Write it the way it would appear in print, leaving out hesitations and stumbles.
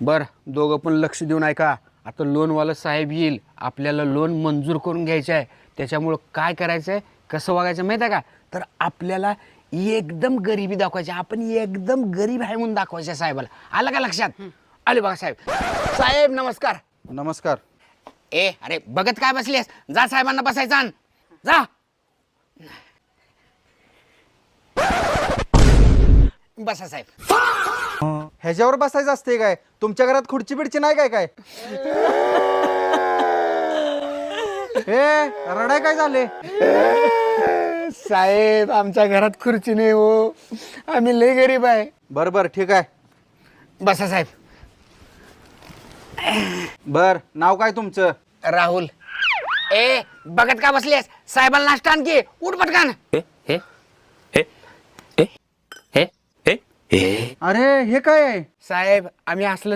बर दोघं पण लक्ष देऊन ऐका. आता लोनवाला साहेब येईल, आपल्याला लोन मंजूर करून घ्यायचं आहे. त्याच्यामुळं काय करायचं आहे, कसं वागायचं माहिती आहे का? तर आपल्याला एकदम गरिबी दाखवायची, आपण एकदम गरीब आहे म्हणून दाखवायचं साहेबाला. आलं का लक्षात? आले बघा साहेब. साहेब नमस्कार. नमस्कार. अरे बघत काय बसलेस, जा साहेबांना बसायचं आण. जा. बसा साहेब. ह्याच्यावर बसायचं असते काय? तुमच्या घरात खुर्ची बिडची नाही काय? रडाय काय झाले? साहेब आमच्या घरात खुर्ची नाही हो, आम्ही लय गरीब आहे. बर ठीक आहे. बसा साहेब. बर नाव काय तुमचं? राहुल. बघत का बसलेस, साहेबाला नाश्ता आण की, उठ पटकन. अरे हे काय आहे? साहेब आम्ही असलंच